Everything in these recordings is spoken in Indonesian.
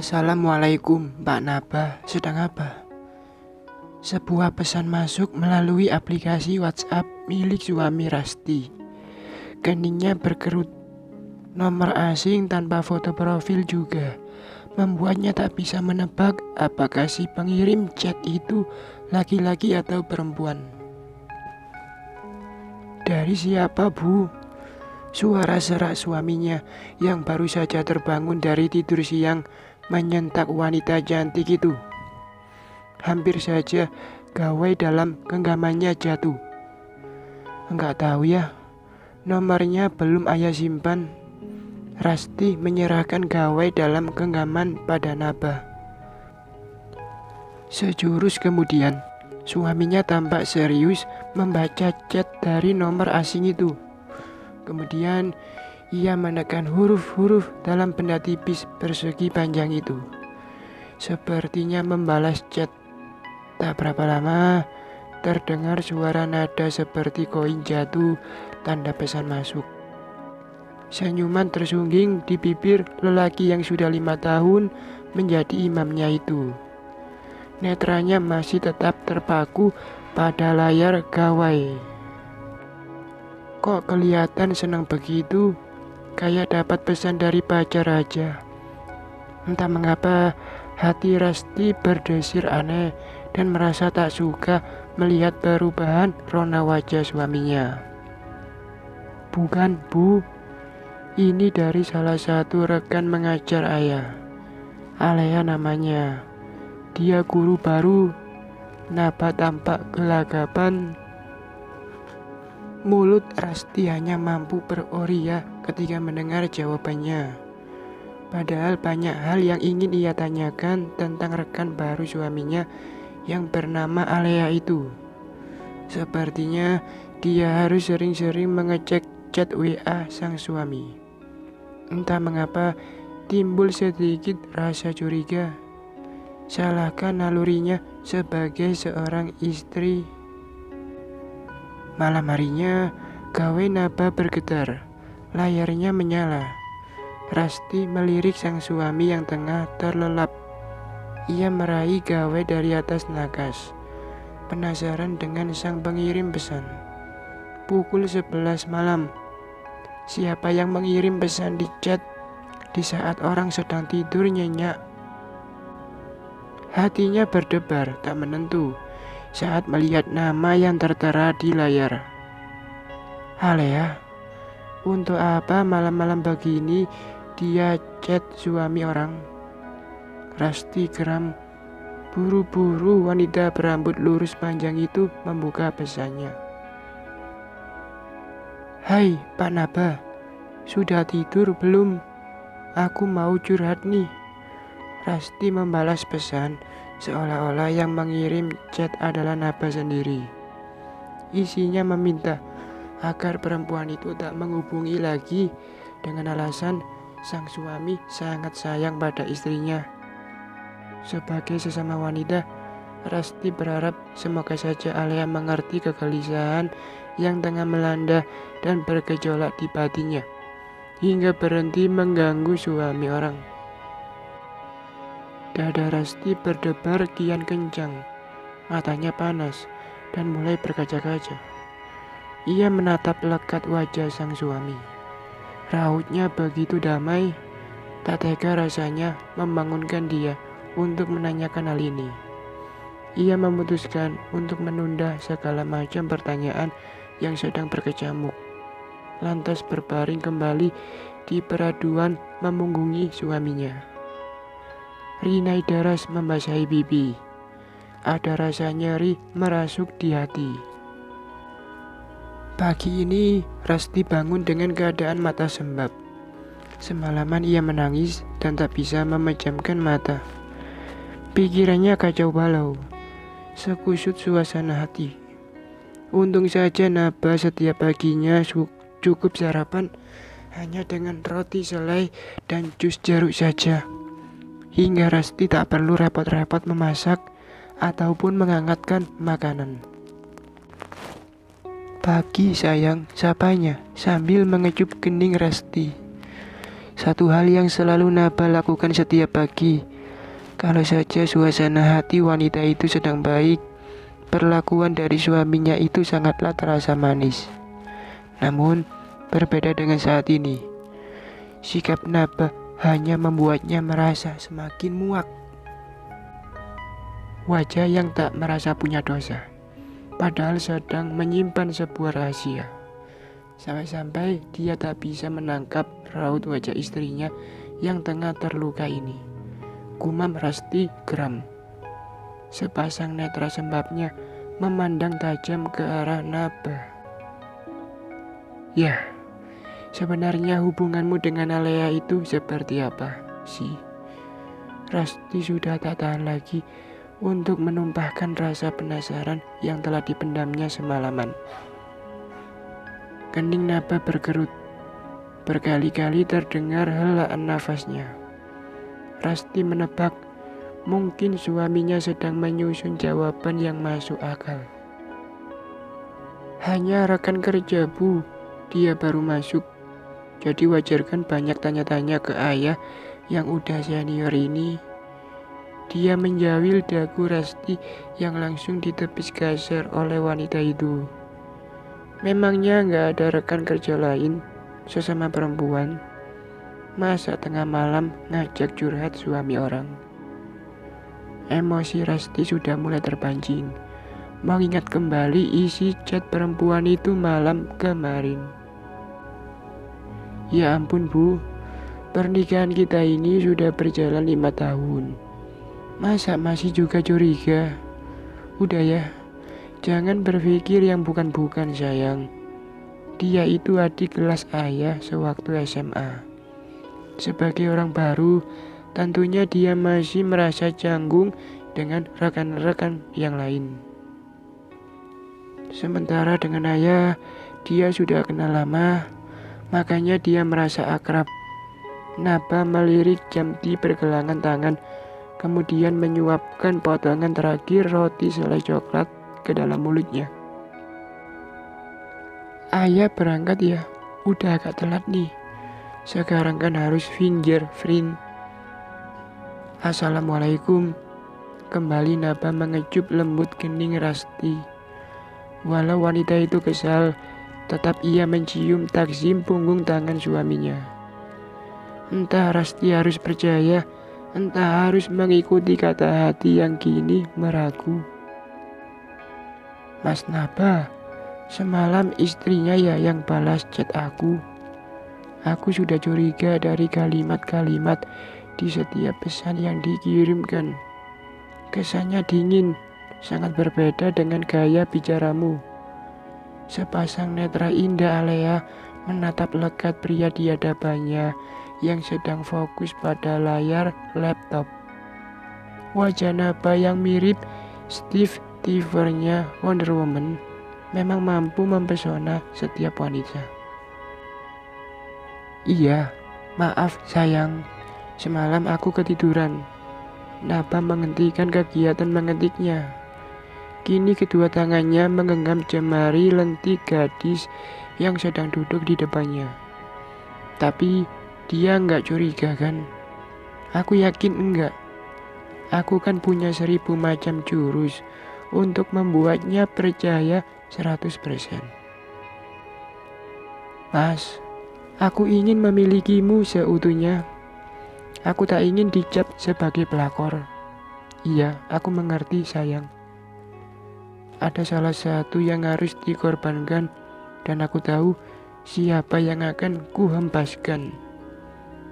Assalamualaikum, Mbak Naba. Sedang apa? Sebuah pesan masuk melalui aplikasi WhatsApp milik suami Rasti. Keningnya berkerut. Nomor asing tanpa foto profil juga membuatnya tak bisa menebak apakah si pengirim chat itu laki-laki atau perempuan. Dari siapa, Bu? Suara serak suaminya yang baru saja terbangun dari tidur siang menyentak wanita cantik itu. Hampir saja gawai dalam genggamannya jatuh. Enggak tahu ya, nomornya belum ayah simpan. Rasti menyerahkan gawai dalam genggaman pada Naba. Sejurus kemudian, suaminya tampak serius membaca chat dari nomor asing itu. Kemudian ia menekan huruf-huruf dalam benda tipis persegi panjang itu. Sepertinya membalas chat. Tak berapa lama, terdengar suara nada seperti koin jatuh, tanda pesan masuk. Senyuman tersungging di bibir lelaki yang sudah 5 tahun menjadi imamnya itu. Netranya masih tetap terpaku pada layar gawai. Kok kelihatan senang begitu, kayak dapat pesan dari pacar aja. Entah mengapa hati Rasti berdesir aneh dan merasa tak suka melihat perubahan rona wajah suaminya. Bukan, Bu, ini dari salah satu rekan mengajar ayah. Alea namanya. Dia guru baru. Naba tampak gelagapan. Mulut Rasti hanya mampu beroria ketika mendengar jawabannya. Padahal banyak hal yang ingin ia tanyakan tentang rekan baru suaminya yang bernama Alea itu. Sepertinya dia harus sering-sering mengecek chat WA sang suami. Entah mengapa timbul sedikit rasa curiga. Salahkah nalurinya sebagai seorang istri? Malam harinya, gawai Naba bergetar. Layarnya menyala. Rasti melirik sang suami yang tengah terlelap. Ia meraih gawai dari atas nakas. Penasaran dengan sang pengirim pesan. Pukul 11 malam. Siapa yang mengirim pesan di chat di saat orang sedang tidur nyenyak? Hatinya berdebar tak menentu saat melihat nama yang tertera di layar. Alea, untuk apa malam-malam begini dia chat suami orang? Rasti geram. Buru-buru wanita berambut lurus panjang itu membuka pesannya. Hai Pak Naba, sudah tidur belum? Aku mau curhat nih. Rasti membalas pesan seolah-olah yang mengirim chat adalah Naba sendiri. Isinya meminta agar perempuan itu tak menghubungi lagi dengan alasan sang suami sangat sayang pada istrinya. Sebagai sesama wanita, Rasti berharap semoga saja Alea mengerti kegelisahan yang tengah melanda dan bergejolak di batinnya, hingga berhenti mengganggu suami orang. Dada Rasti berdebar kian kencang, matanya panas dan mulai berkaca-kaca. Ia menatap lekat wajah sang suami. Rautnya begitu damai, tak tega rasanya membangunkan dia untuk menanyakan hal ini. Ia memutuskan untuk menunda segala macam pertanyaan yang sedang berkecamuk. Lantas berbaring kembali di peraduan memunggungi suaminya. Rinai deras membasahi pipi. Ada rasa nyeri merasuk di hati. Pagi ini Rasti bangun dengan keadaan mata sembab. Semalaman ia menangis dan tak bisa memejamkan mata. Pikirannya kacau balau. Sekusut suasana hati. Untung saja Naba setiap paginya cukup sarapan hanya dengan roti selai dan jus jeruk saja. Hingga Rasti tak perlu repot-repot memasak ataupun menghangatkan makanan. Pagi sayang, sapanya sambil mengecup kening Rasti. Satu hal yang selalu Naba lakukan setiap pagi Kalau saja suasana hati wanita itu sedang baik, perlakuan dari suaminya itu sangatlah terasa manis. Namun, berbeda dengan saat ini. Sikap Naba hanya membuatnya merasa semakin muak. Wajah yang tak merasa punya dosa, padahal sedang menyimpan sebuah rahasia. Sampai-sampai dia tak bisa menangkap raut wajah istrinya yang tengah terluka ini. Gumam Rasti geram. Sepasang netra sembabnya memandang tajam ke arah Naba. Ya, sebenarnya hubunganmu dengan Alea itu seperti apa sih? Rasti sudah tak tahan lagi untuk menumpahkan rasa penasaran yang telah dipendamnya semalaman. Kening Naba berkerut. Berkali-kali terdengar helaan nafasnya. Rasti menebak mungkin suaminya sedang menyusun jawaban yang masuk akal. Hanya rekan kerja Bu, dia baru masuk. Jadi wajar kan banyak tanya-tanya ke ayah yang udah senior ini. Dia menjawil dagu Rasti yang langsung ditepis kasar oleh wanita itu. Memangnya nggak ada rekan kerja lain, sesama perempuan? Masa tengah malam ngajak curhat suami orang? Emosi Rasti sudah mulai terpancing, mengingat kembali isi chat perempuan itu malam kemarin. Ya ampun Bu, pernikahan kita ini sudah berjalan 5 tahun. Masa masih juga curiga? Udah ya, jangan berpikir yang bukan-bukan sayang. Dia itu adik kelas ayah sewaktu SMA. Sebagai orang baru, tentunya dia masih merasa canggung dengan rekan-rekan yang lain. Sementara dengan ayah, dia sudah kenal lama, makanya dia merasa akrab. Naba melirik Jamti pergelangan tangan, kemudian menyuapkan potongan terakhir roti selai coklat ke dalam mulutnya. Ayah berangkat ya, udah agak telat nih. Sekarang kan harus fingerprint. Assalamualaikum. Kembali Naba mengecup lembut kening Rasti. Walau wanita itu kesal, tetap ia mencium takzim punggung tangan suaminya. Entah Rasti harus percaya, entah harus mengikuti kata hati yang kini meragu. Mas Naba, semalam istrinya ya yang balas chat aku. Aku sudah curiga dari kalimat-kalimat di setiap pesan yang dikirimkan. Kesannya dingin, sangat berbeda dengan gaya bicaramu. Sepasang netra indah Alea menatap lekat pria di hadapannya yang sedang fokus pada layar laptop. Wajah Naba yang mirip Steve Trevor-nya Wonder Woman memang mampu mempesona setiap wanita. Iya, maaf sayang, semalam aku ketiduran. Naba menghentikan kegiatan mengetiknya. Kini kedua tangannya menggenggam jemari lentik gadis yang sedang duduk di depannya. Tapi dia enggak curiga kan? Aku yakin enggak. Aku kan punya 1000 macam jurus untuk membuatnya percaya 100%. Mas, aku ingin memilikimu seutuhnya. Aku tak ingin dicap sebagai pelakor. Iya, aku mengerti sayang. Ada salah satu yang harus dikorbankan dan aku tahu siapa yang akan kuhempaskan.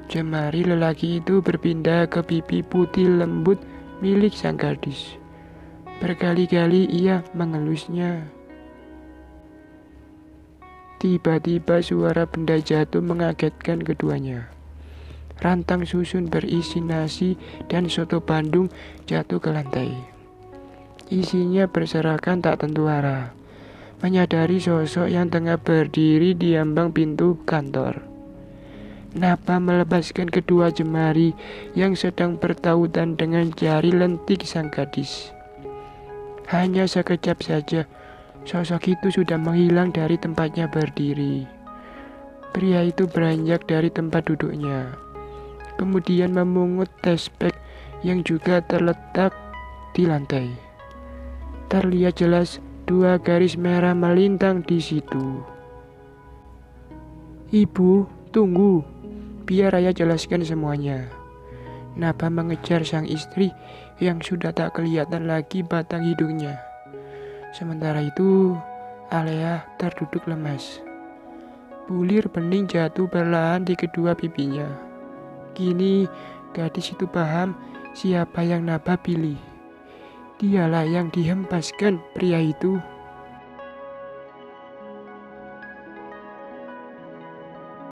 Jemari lelaki itu berpindah ke pipi putih lembut milik sang gadis. Berkali-kali ia mengelusnya. Tiba-tiba suara benda jatuh mengagetkan keduanya. Rantang susun berisi nasi dan soto Bandung jatuh ke lantai. Isinya berserakan tak tentu arah. Menyadari sosok yang tengah berdiri di ambang pintu kantor. Naba melepaskan kedua jemari yang sedang bertautan dengan jari lentik sang gadis. Hanya sekejap saja, sosok itu sudah menghilang dari tempatnya berdiri. Pria itu beranjak dari tempat duduknya, kemudian memungut tespek yang juga terletak di lantai. Terlihat jelas 2 garis merah melintang di situ. "Ibu, tunggu, biar ayah jelaskan semuanya." Naba mengejar sang istri yang sudah tak kelihatan lagi batang hidungnya. Sementara itu, Alea terduduk lemas. Bulir bening jatuh perlahan di kedua pipinya. Kini, gadis itu paham siapa yang Naba pilih. Dialah yang dihempaskan pria itu.